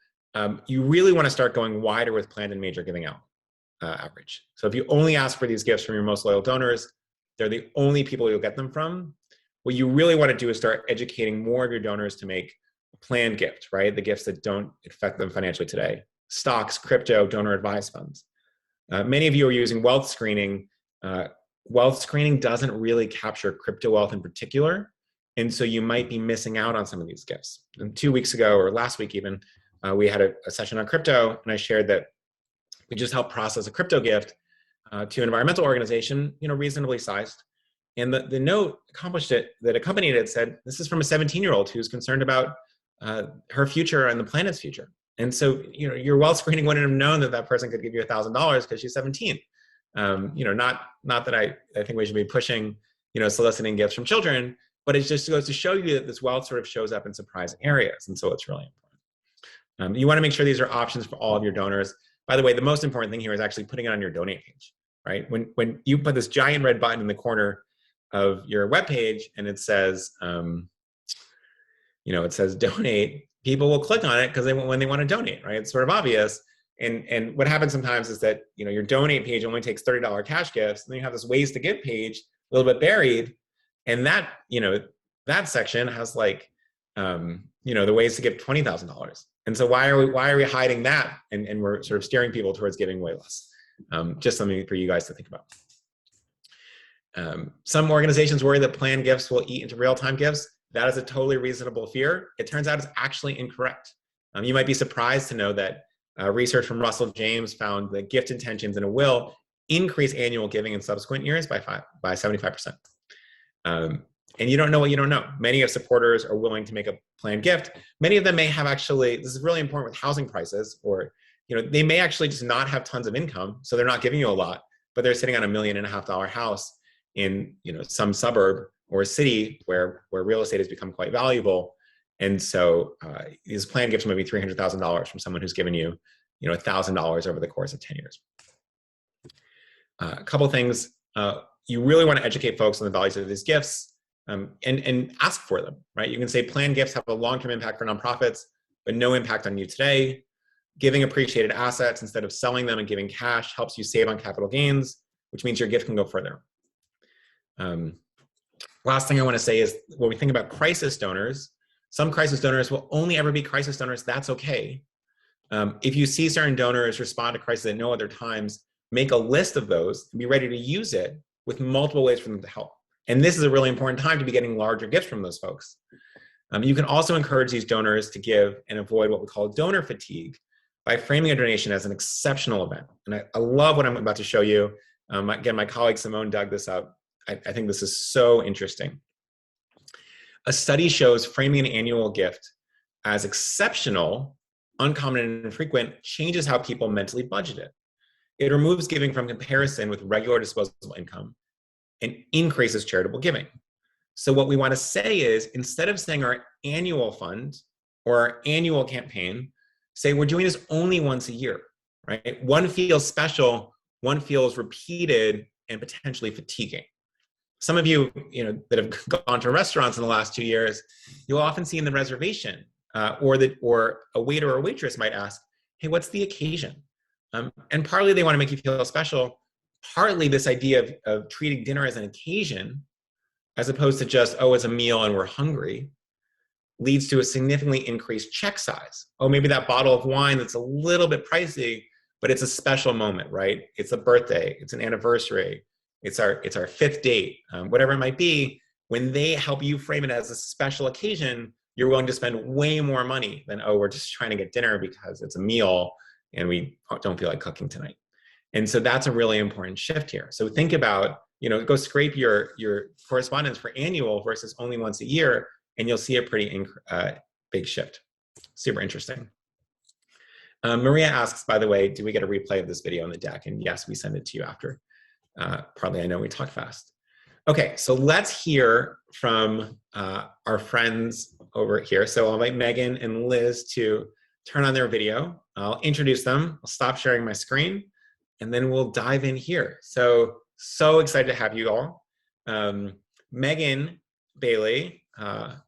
You really want to start going wider with planned and major giving out outreach. So if you only ask for these gifts from your most loyal donors, they're the only people you'll get them from. What you really want to do is start educating more of your donors to make a planned gift, right? The gifts that don't affect them financially today. Stocks, crypto, donor advised funds. Many of you are using wealth screening. Wealth screening doesn't really capture crypto wealth in particular. And so you might be missing out on some of these gifts. And 2 weeks ago, or last week even, we had a session on crypto, and I shared that we just helped process a crypto gift to an environmental organization, reasonably sized. And the note that accompanied it said, this is from a 17-year-old who's concerned about her future and the planet's future. And so, your wealth screening wouldn't have known that person could give you $1,000 because she's 17. Not that I think we should be pushing, soliciting gifts from children, but it just goes to show you that this wealth sort of shows up in surprising areas. And so it's really important. You want to make sure these are options for all of your donors. By the way, the most important thing here is actually putting it on your donate page, right? When you put this giant red button in the corner of your webpage and it says, it says donate, people will click on it because when they want to donate, right? It's sort of obvious. And what happens sometimes is that, your donate page only takes $30 cash gifts, and then you have this ways to give page a little bit buried. And that, that section has the ways to give $20,000. And so why are we hiding that? And we're sort of steering people towards giving way less. Just something for you guys to think about. Some organizations worry that planned gifts will eat into real-time gifts. That is a totally reasonable fear. It turns out it's actually incorrect. You might be surprised to know that research from Russell James found that gift intentions in a will increase annual giving in subsequent years by 75%. And you don't know what you don't know. Many of supporters are willing to make a planned gift. Many of them may have actually, this is really important with housing prices, or they may actually just not have tons of income, so they're not giving you a lot, but they're sitting on $1.5 million house in some suburb or a city where real estate has become quite valuable. And so these planned gifts might be $300,000 from someone who's given you $1,000 over the course of 10 years. A couple things. You really want to educate folks on the values of these gifts and ask for them, right? You can say planned gifts have a long-term impact for nonprofits, but no impact on you today. Giving appreciated assets instead of selling them and giving cash helps you save on capital gains, which means your gift can go further. Last thing I want to say is when we think about crisis donors, some crisis donors will only ever be crisis donors. That's okay. If you see certain donors respond to crisis at no other times, make a list of those and be ready to use it with multiple ways for them to help. And this is a really important time to be getting larger gifts from those folks. You can also encourage these donors to give and avoid what we call donor fatigue by framing a donation as an exceptional event. And I love what I'm about to show you. Again, my colleague Simone dug this up. I think this is so interesting. A study shows framing an annual gift as exceptional, uncommon, and infrequent changes how people mentally budget it. It removes giving from comparison with regular disposable income and increases charitable giving. So what we want to say is, instead of saying our annual fund or our annual campaign, say we're doing this only once a year, right? One feels special, one feels repeated and potentially fatiguing. Some of you, that have gone to restaurants in the last 2 years, you'll often see in the reservation or a waiter or a waitress might ask, hey, what's the occasion? And partly they want to make you feel special. Partly this idea of treating dinner as an occasion, as opposed to just, oh, it's a meal and we're hungry, leads to a significantly increased check size. Oh, maybe that bottle of wine that's a little bit pricey, but it's a special moment, right? It's a birthday, it's an anniversary, it's our fifth date, whatever it might be. When they help you frame it as a special occasion, you're willing to spend way more money than, oh, we're just trying to get dinner because it's a meal and we don't feel like cooking tonight. And so that's a really important shift here. So think about, go scrape your correspondence for annual versus only once a year, and you'll see a pretty big shift. Super interesting. Maria asks, by the way, do we get a replay of this video on the deck? And yes, we send it to you after. Partly, I know we talk fast. Okay, so let's hear from our friends over here. So I'll invite Megan and Liz to turn on their video. I'll introduce them. I'll stop sharing my screen, and then we'll dive in here. So excited to have you all. Megan Bailey,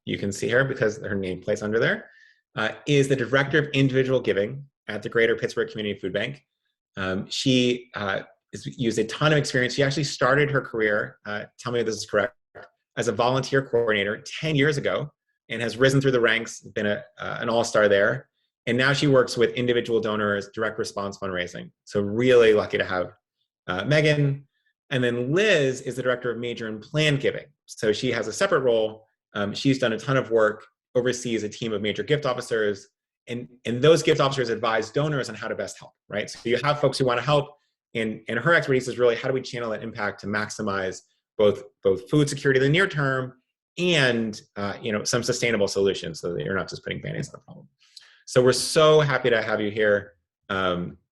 you can see her because her nameplate's under there, is the Director of Individual Giving at the Greater Pittsburgh Community Food Bank. She has used a ton of experience. She actually started her career, tell me if this is correct, as a volunteer coordinator 10 years ago, and has risen through the ranks, been an all-star there. And now she works with individual donors, direct response fundraising. So really lucky to have Megan. And then Liz is the Director of Major and Planned Giving. So she has a separate role. She's done a ton of work, oversees a team of major gift officers, and those gift officers advise donors on how to best help, right? So you have folks who want to help, and her expertise is really how do we channel that impact to maximize both food security in the near term and some sustainable solutions so that you're not just putting band-aids on the problem. So we're so happy to have you here.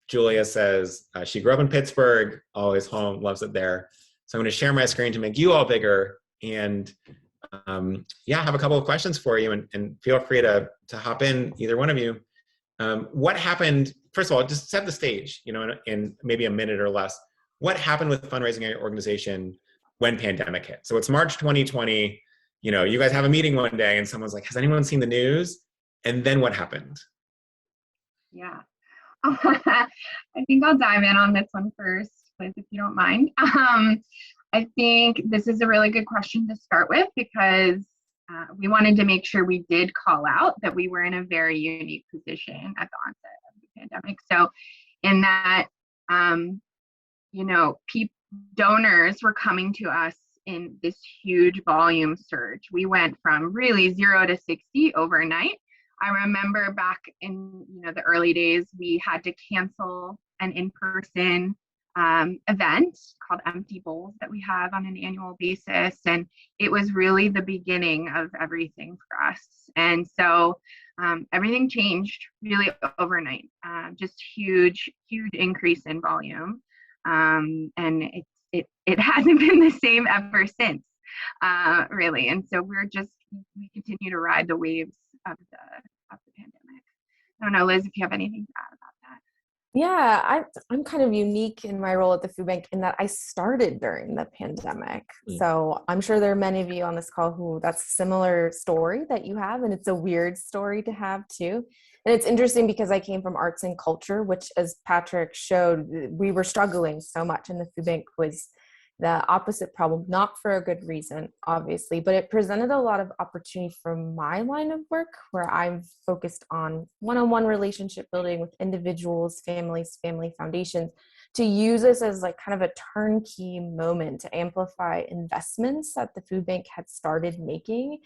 Julia says she grew up in Pittsburgh, always home, loves it there. So I'm going to share my screen to make you all bigger, and yeah, have a couple of questions for you, and feel free to hop in, either one of you. What happened, first of all, just set the stage, in maybe a minute or less. What happened with fundraising at your organization when pandemic hit? So it's March 2020, you guys have a meeting one day and someone's like, has anyone seen the news? And then what happened? Yeah, I think I'll dive in on this one first, Liz, if you don't mind. I think this is a really good question to start with because we wanted to make sure we did call out that we were in a very unique position at the onset of the pandemic. So in that donors were coming to us in this huge volume surge. We went from really 0 to 60 overnight. I remember back in the early days, we had to cancel an in-person event called Empty Bowls that we have on an annual basis, and it was really the beginning of everything for us. And so everything changed really overnight. Just huge increase in volume, and it hasn't been the same ever since, really. And so we continue to ride the waves of the pandemic. I don't know, Liz, if you have anything to add about that. Yeah, I'm kind of unique in my role at the food bank in that I started during the pandemic. So I'm sure there are many of you on this call who that's a similar story that you have, and it's a weird story to have too. And it's interesting because I came from arts and culture, which, as Patrick showed, we were struggling so much, and the food bank was the opposite problem, not for a good reason, obviously, but it presented a lot of opportunity from my line of work where I'm focused on one-on-one relationship building with individuals, families, family foundations, to use this as like kind of a turnkey moment to amplify investments that the food bank had started making.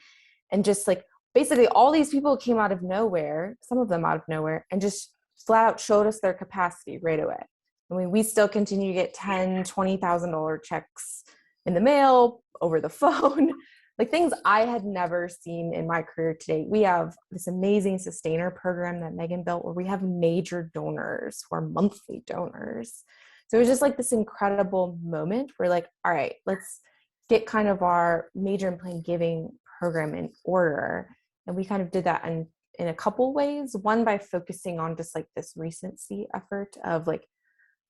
And just like basically all these people came out of nowhere, some of them out of nowhere, and just flat out showed us their capacity right away. I mean, we still continue to get $10,000, $20,000 checks in the mail, over the phone, like things I had never seen in my career to date. We have this amazing sustainer program that Megan built where we have major donors who are monthly donors. So it was just like this incredible moment. We're like, all right, let's get kind of our major and planned giving program in order. And we kind of did that in a couple ways. One, by focusing on just like this recency effort of like,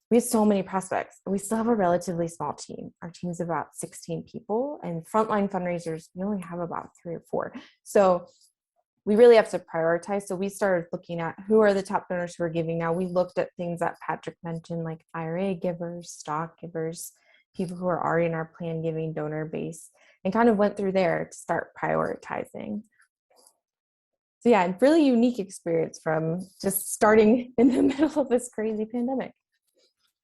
we have so many prospects. We still have a relatively small team. Our team's about 16 people, and frontline fundraisers, we only have about 3 or 4. So we really have to prioritize. So we started looking at who are the top donors who are giving now. We looked at things that Patrick mentioned, like IRA givers, stock givers, people who are already in our planned giving donor base, and kind of went through there to start prioritizing. So yeah, really unique experience from just starting in the middle of this crazy pandemic.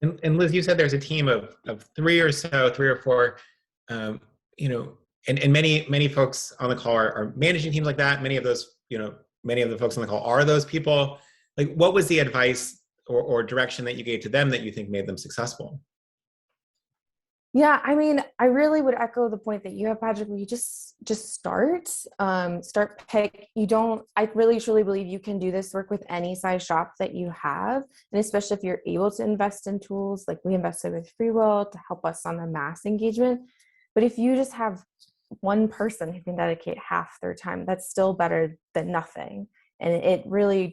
And Liz, you said there's a team of 3 or 4, and many folks on the call are managing teams like that. Many of the folks on the call are those people. Like, what was the advice or direction that you gave to them that you think made them successful? Yeah, I mean, I really would echo the point that you have, Patrick, where you just start pick. I really truly believe you can do this work with any size shop that you have. And especially if you're able to invest in tools, like we invested with FreeWill to help us on the mass engagement. But if you just have one person who can dedicate half their time, that's still better than nothing. And it really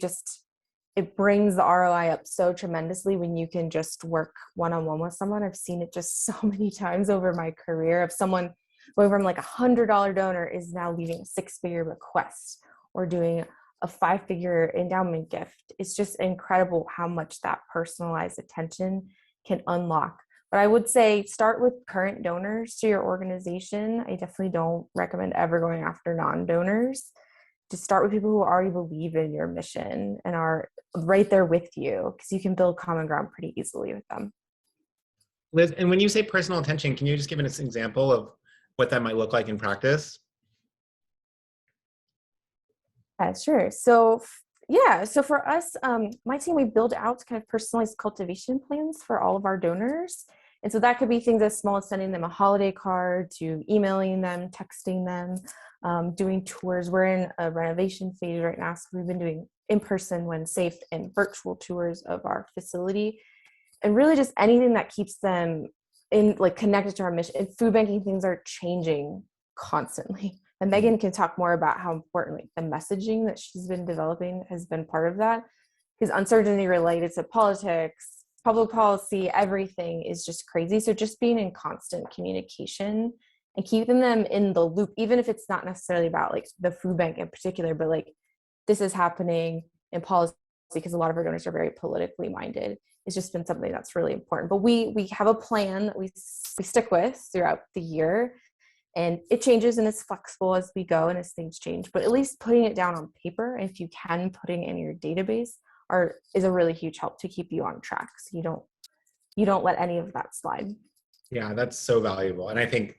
it brings the ROI up so tremendously when you can just work one-on-one with someone. I've seen it just so many times over my career of someone going from like $100 donor is now leaving a 6-figure request or doing a 5-figure endowment gift. It's just incredible how much that personalized attention can unlock. But I would say start with current donors to your organization. I definitely don't recommend ever going after non-donors. Just start with people who already believe in your mission and are right there with you, because you can build common ground pretty easily with them. Liz, and when you say personal attention, can you just give us an example of what that might look like in practice? Yeah, sure. So for us, my team, we build out kind of personalized cultivation plans for all of our donors. And so that could be things as small as sending them a holiday card to emailing them, texting them, doing tours. We're in a renovation phase right now, so we've been doing in-person when safe and virtual tours of our facility, and really just anything that keeps them connected to our mission. And food banking, things are changing constantly. And Megan can talk more about how important the messaging that she's been developing has been part of that, because uncertainty related to politics, public policy, everything is just crazy. So just being in constant communication and keeping them in the loop, even if it's not necessarily about the food bank in particular, but this is happening in policy, because a lot of our donors are very politically minded. It's just been something that's really important. But we have a plan that we stick with throughout the year, and it changes and it's flexible as we go and as things change. But at least putting it down on paper, and if you can, putting it in your database is a really huge help to keep you on track, so you don't you don't let any of that slide. Yeah, that's so valuable. And I think,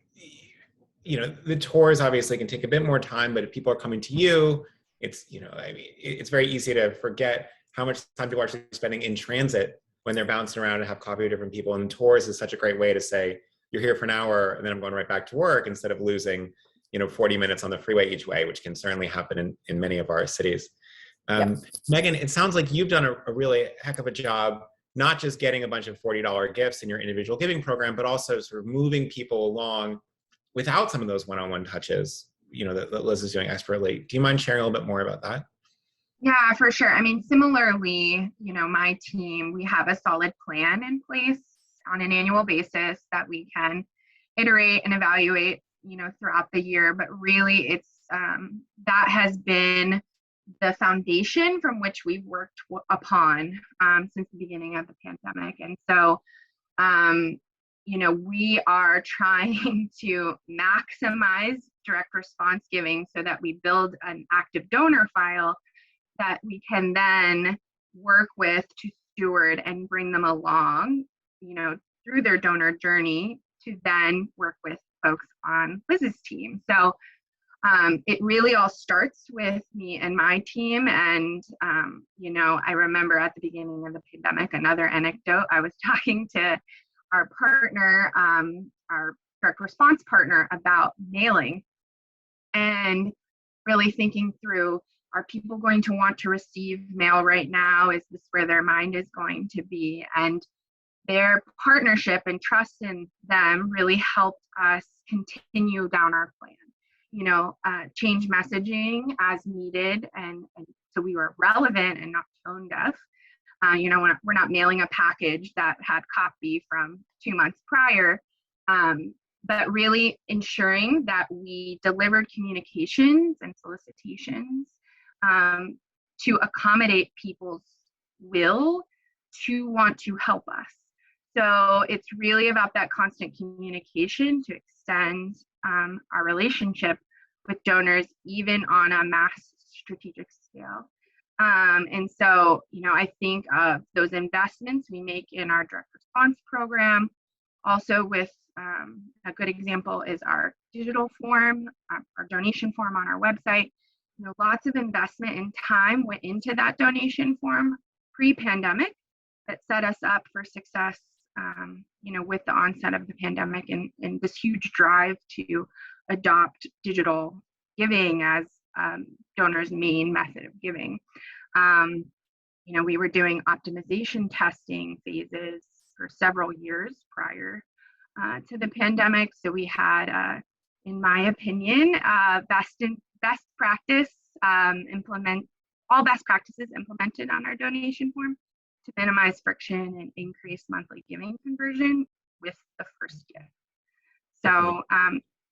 the tours obviously can take a bit more time, but if people are coming to you, it's, it's very easy to forget how much time people are actually spending in transit when they're bouncing around and have coffee with different people. And tours is such a great way to say, you're here for an hour and then I'm going right back to work, instead of losing, 40 minutes on the freeway each way, which can certainly happen in many of our cities. Yep. Megan, it sounds like you've done a really heck of a job, not just getting a bunch of $40 gifts in your individual giving program, but also sort of moving people along without some of those one-on-one touches, that Liz is doing expertly. Do you mind sharing a little bit more about that? Yeah, for sure. I mean, similarly, my team, we have a solid plan in place on an annual basis that we can iterate and evaluate, throughout the year. But really, it's that has been the foundation from which we've worked upon since the beginning of the pandemic. And so, we are trying to maximize direct response giving so that we build an active donor file that we can then work with to steward and bring them along, through their donor journey to then work with folks on Liz's team. So it really all starts with me and my team. And, I remember at the beginning of the pandemic, another anecdote, I was talking to our partner, our direct response partner, about mailing, and really thinking through, are people going to want to receive mail right now? Is this where their mind is going to be? And their partnership and trust in them really helped us continue down our plan. Change messaging as needed, and so we were relevant and not tone deaf. We're not mailing a package that had copy from 2 months prior, but really ensuring that we delivered communications and solicitations to accommodate people's will to want to help us. So it's really about that constant communication to extend our relationship with donors, even on a mass strategic scale. And so, I think of those investments we make in our direct response program. Also with a good example is our digital form, our donation form on our website. Lots of investment and time went into that donation form pre-pandemic that set us up for success, with the onset of the pandemic and this huge drive to adopt digital giving as donors' main method of giving. We were doing optimization testing phases for several years prior to the pandemic. So we had, in my opinion, best practices implemented on our donation form to minimize friction and increase monthly giving conversion with the first gift. So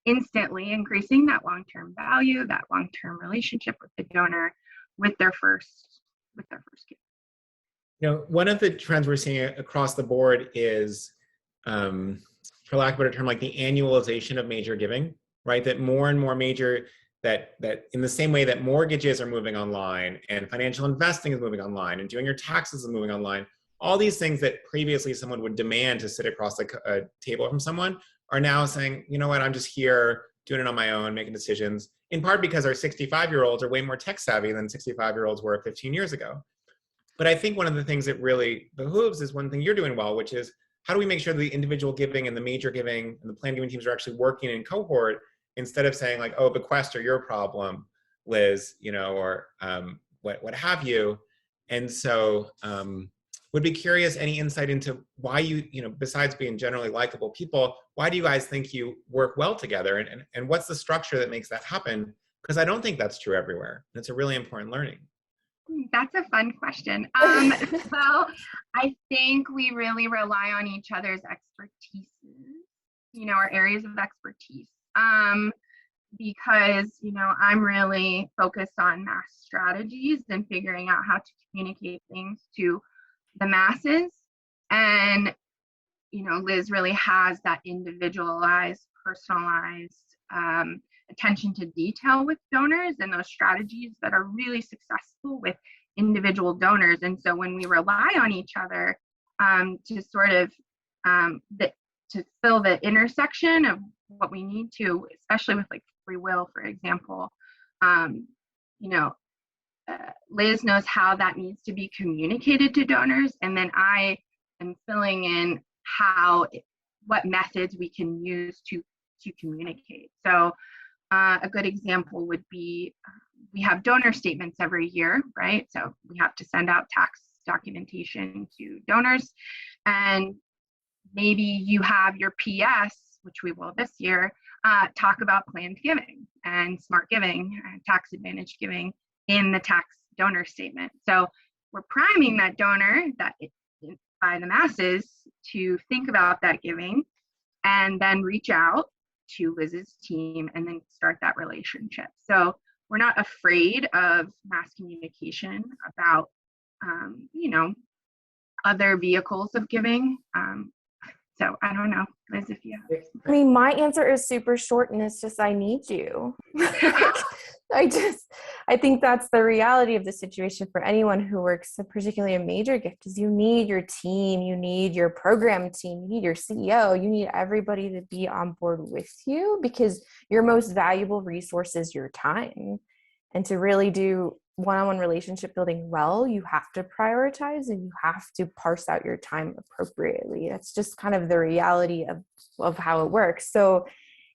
instantly increasing that long-term value, that long-term relationship with the donor with their first gift. One of the trends we're seeing across the board is, for lack of a better term, like the annualization of major giving, right? That more and more major, that in the same way that mortgages are moving online and financial investing is moving online and doing your taxes is moving online, all these things that previously someone would demand to sit across a table from someone are now saying, you know what, I'm just here doing it on my own, making decisions, in part because our 65-year-olds are way more tech savvy than 65-year-olds were 15 years ago. But I think one of the things that really behooves is one thing you're doing well, which is how do we make sure the individual giving and the major giving and the plan giving teams are actually working in cohort, instead of saying like, oh, bequest are your problem, Liz, or what have you. And so would be curious, any insight into why you, besides being generally likable people, why do you guys think you work well together? And what's the structure that makes that happen? Because I don't think that's true everywhere. It's a really important learning. That's a fun question. So I think we really rely on each other's expertise, our areas of expertise. Because, I'm really focused on mass strategies and figuring out how to communicate things to the masses. And, Liz really has that individualized, personalized attention to detail with donors and those strategies that are really successful with individual donors. And so when we rely on each other to sort of that to fill the intersection of what we need to, especially with like FreeWill, for example. You know, Liz knows how that needs to be communicated to donors, and then I am filling in what methods we can use to communicate. So a good example would be we have donor statements every year, right? So we have to send out tax documentation to donors, and maybe you have your PS, which we will this year, talk about planned giving and smart giving, tax advantage giving in the tax donor statement. So we're priming that donor by the masses to think about that giving, and then reach out to Liz's team and then start that relationship. So we're not afraid of mass communication about, you know, other vehicles of giving. So I don't know, Liz, if you have. I mean, my answer is super short, and it's just, I need you. I think that's the reality of the situation for anyone who works, particularly a major gift, is you need your team, you need your program team, you need your CEO, you need everybody to be on board with you, because your most valuable resource is your time. And to really do one-on-one relationship building well, you have to prioritize and you have to parse out your time appropriately. That's just kind of the reality of how it works. So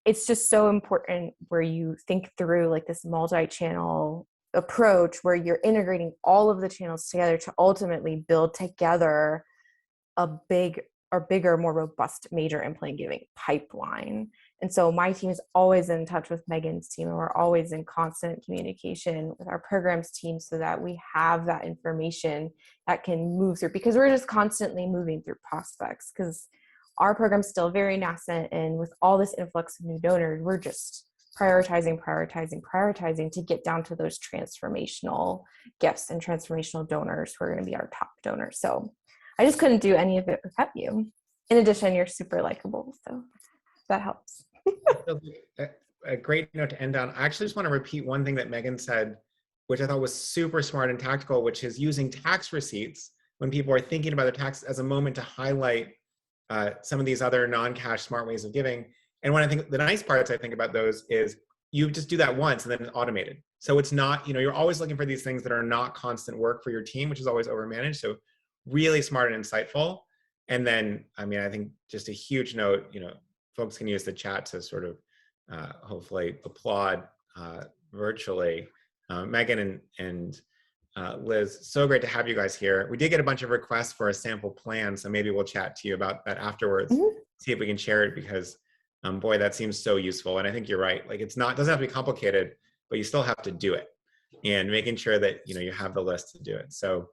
it's just so important where you think through like this multi-channel approach where you're integrating all of the channels together to ultimately build together a bigger, more robust major and planned giving pipeline. And so my team is always in touch with Megan's team, and we're always in constant communication with our programs team so that we have that information that can move through, because we're just constantly moving through prospects, because our program's still very nascent, and with all this influx of new donors, we're just prioritizing to get down to those transformational gifts and transformational donors who are going to be our top donors. So I just couldn't do any of it without you. In addition, you're super likable, so that helps. A great note to end on. I actually just want to repeat one thing that Megan said, which I thought was super smart and tactical, which is using tax receipts when people are thinking about their taxes as a moment to highlight some of these other non-cash smart ways of giving. And one I think the nice parts I think about those is you just do that once and then it's automated. So it's not, you know, you're always looking for these things that are not constant work for your team, which is always overmanaged. So really smart and insightful. And then, I mean, I think just a huge note, you know, folks can use the chat to sort of hopefully applaud virtually. Megan and Liz, so great to have you guys here. We did get a bunch of requests for a sample plan, so maybe we'll chat to you about that afterwards, see if we can share it, because boy, that seems so useful. And I think you're right. Like, doesn't have to be complicated, but you still have to do it, and making sure that, you know, you have the list to do it. So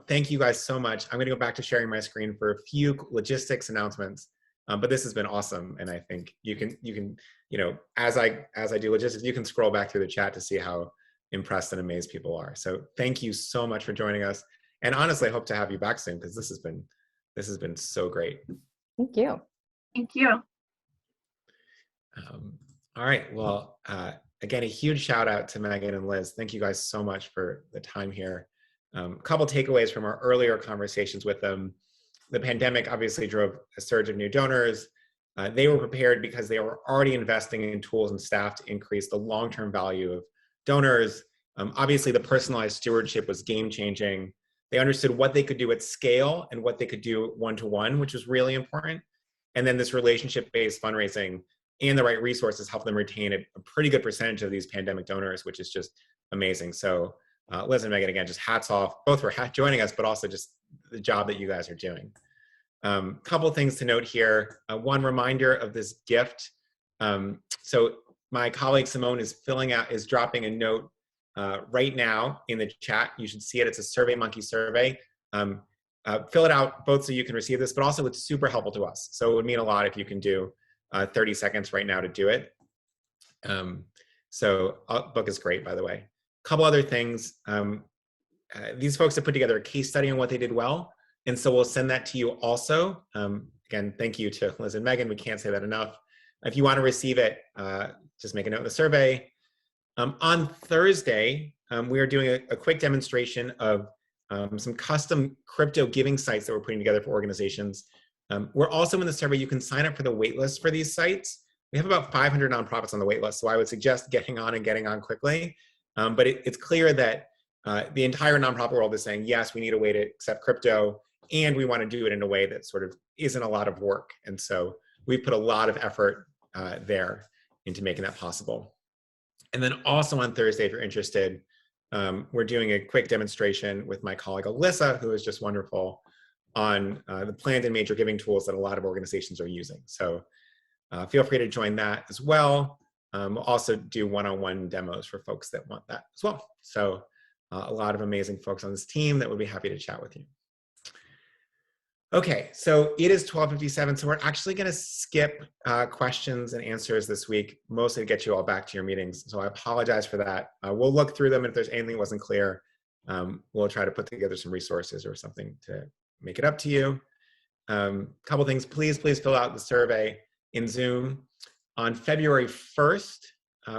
thank you guys so much. I'm going to go back to sharing my screen for a few logistics announcements. But this has been awesome, and I think you can, you know, as I do logistics, you can scroll back through the chat to see how impressed and amazed people are. So thank you so much for joining us, and honestly, I hope to have you back soon, because this has been so great. Thank you. Thank you. All right. Well, again, a huge shout out to Megan and Liz. Thank you guys so much for the time here. A couple takeaways from our earlier conversations with them. The pandemic obviously drove a surge of new donors. They were prepared because they were already investing in tools and staff to increase the long-term value of donors. Obviously, the personalized stewardship was game-changing. They understood what they could do at scale and what they could do one-to-one, which was really important. And then this relationship-based fundraising and the right resources helped them retain a pretty good percentage of these pandemic donors, which is just amazing. So Liz and Megan, again, just hats off, both for joining us, but also just the job that you guys are doing. Couple things to note here. One reminder of this gift. So my colleague Simone is dropping a note right now in the chat. You should see it. It's a SurveyMonkey survey. Fill it out both so you can receive this, but also it's super helpful to us. So it would mean a lot if you can do 30 seconds right now to do it. Book is great, by the way. Couple other things. These folks have put together a case study on what they did well, and so we'll send that to you also. Again, thank you to Liz and Megan. We can't say that enough. If you want to receive it, just make a note of the survey. On Thursday, we are doing a quick demonstration of some custom crypto giving sites that we're putting together for organizations. We're also in the survey, you can sign up for the waitlist for these sites. We have about 500 nonprofits on the waitlist, so I would suggest getting on quickly. But it's clear that the entire nonprofit world is saying, yes, we need a way to accept crypto, and we want to do it in a way that sort of isn't a lot of work. And so we've put a lot of effort there into making that possible. And then also on Thursday, if you're interested, we're doing a quick demonstration with my colleague Alyssa, who is just wonderful, on the planned and major giving tools that a lot of organizations are using. So feel free to join that as well. We'll also do one-on-one demos for folks that want that as well. So a lot of amazing folks on this team that would be happy to chat with you. Okay, so it is 12:57, so we're actually going to skip questions and answers this week, mostly to get you all back to your meetings. So I apologize for that. We'll look through them, and if there's anything that wasn't clear, we'll try to put together some resources or something to make it up to you. Couple things, please fill out the survey in Zoom. On February 1st,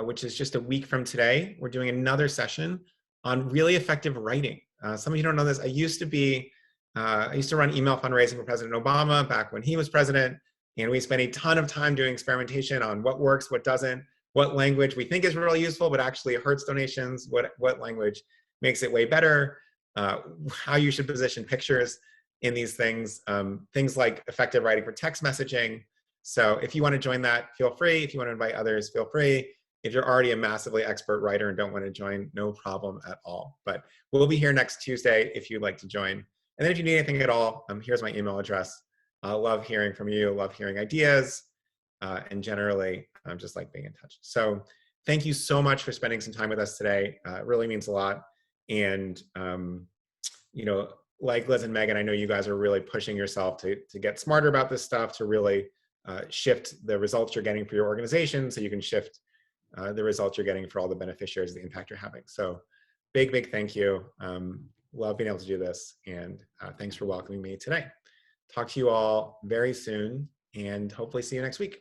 which is just a week from today, we're doing another session on really effective writing. Some of you don't know this. I used to run email fundraising for President Obama back when he was president, and we spent a ton of time doing experimentation on what works, what doesn't, what language we think is really useful, but actually hurts donations, what language makes it way better, how you should position pictures in these things, things like effective writing for text messaging. So if you want to join that, feel free. If you want to invite others, feel free. If you're already a massively expert writer and don't want to join, no problem at all. But we'll be here next Tuesday if you'd like to join. And then if you need anything at all, here's my email address. I love hearing from you, love hearing ideas, and generally, I just like being in touch. So thank you so much for spending some time with us today. It really means a lot. And, you know, like Liz and Megan, I know you guys are really pushing yourself to get smarter about this stuff, to really shift the results you're getting for your organization so you can shift the results you're getting for all the beneficiaries, the impact you're having. So big thank you. Love being able to do this, and thanks for welcoming me today. Talk to you all very soon, and hopefully see you next week.